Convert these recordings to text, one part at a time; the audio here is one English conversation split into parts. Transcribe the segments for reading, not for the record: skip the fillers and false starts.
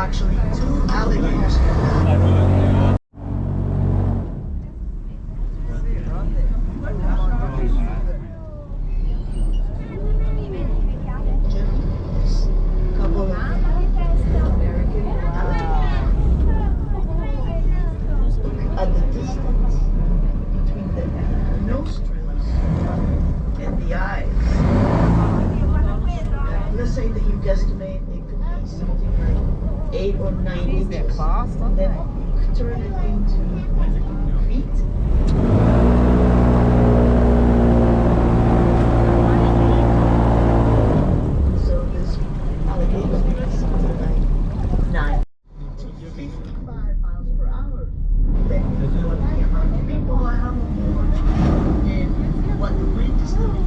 actually two alligators. Couple of American at the distance between the nostrils and the eyes. Let's say that you guesstimate it could be something like 8 or 9 inches. Then you could turn it into feet. So this alligator is something like 9 to 55 miles per hour. Then you know the amount of people I have on board and what the wind is doing.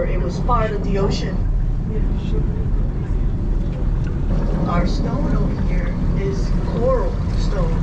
It was part of the ocean. Our stone over here is coral stone.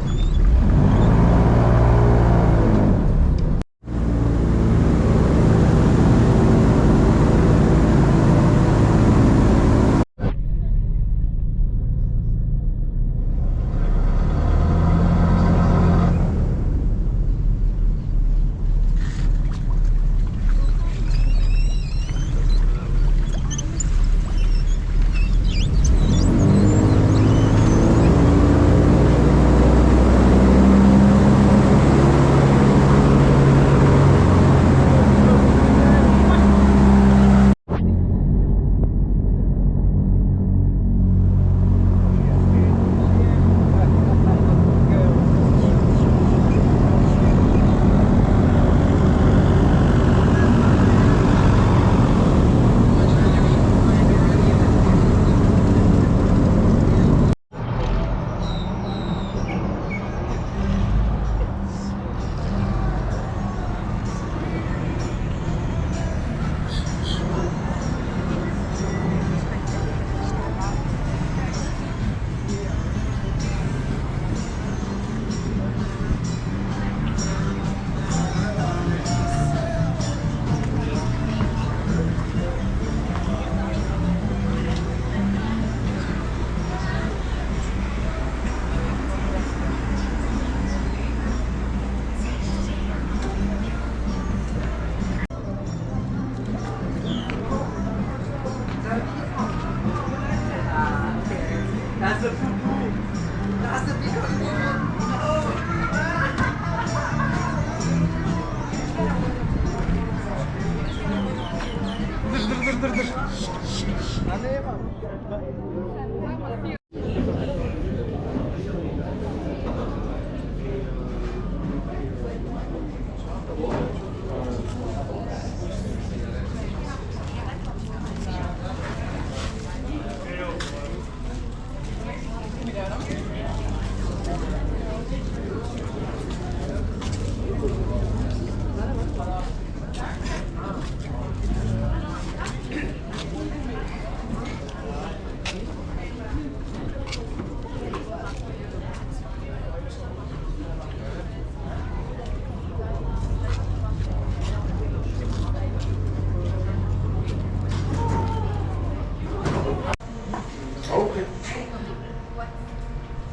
Okay.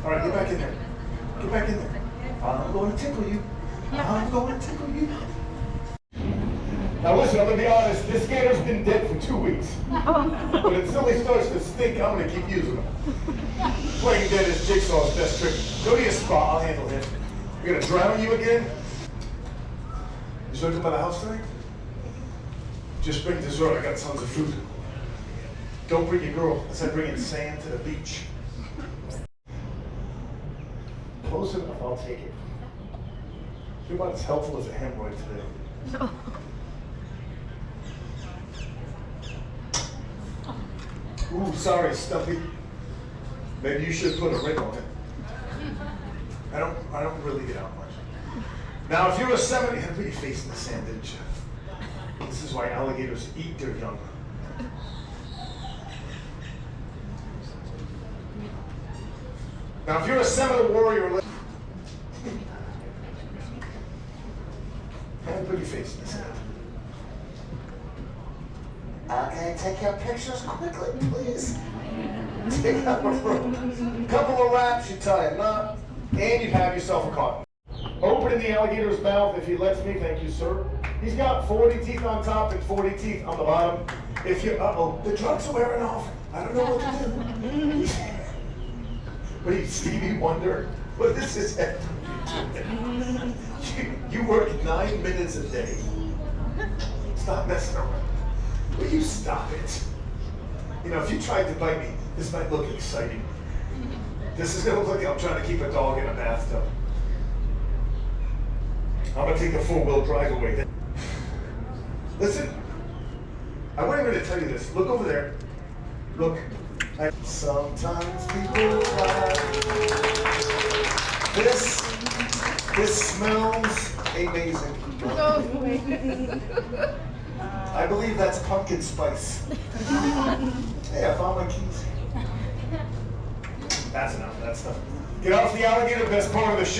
All right, get back in there. Get back in there. I'm going to tickle you. I'm going to tickle you. Now listen, I'm going to be honest. This gator's been dead for 2 weeks. But until he starts to stink, I'm going to keep using him. Playing dead is Jigsaw's best trick. Go to your spot. I'll handle him. We're going to drown you again. You should come by the house tonight? Just bring dessert. I got tons of food. Don't bring your girl. I said bringing sand to the beach. Close enough, I'll take it. You're about as helpful as a hemorrhoid today. Ooh, sorry, Stumpy. Maybe you should put a ring on it. I don't really get out much. Now, if you're a 70, put your face in the sand, didn't you? This is why alligators eat their young. Now, if you're a Seminole warrior, take your pictures quickly, please. Take out a rope. Couple of wraps, you tie a knot, and you have yourself a cotton. Opening the alligator's mouth if he lets me, thank you, sir. He's got 40 teeth on top and 40 teeth on the bottom. If you, the drugs are wearing off. I don't know what to do. What are you, Stevie Wonder? What is this head? You work 9 minutes a day. Stop messing around. Will you stop it? You know, if you tried to bite me, this might look exciting. This is gonna look like I'm trying to keep a dog in a bathtub. I'm gonna take the 4-wheel drive away. Listen, I wasn't going to tell you this. Look over there. Look. Sometimes people lie. This smells amazing. I believe that's pumpkin spice. Hey, I found my keys. That's enough of that stuff. Get off the alligator, best part of the show.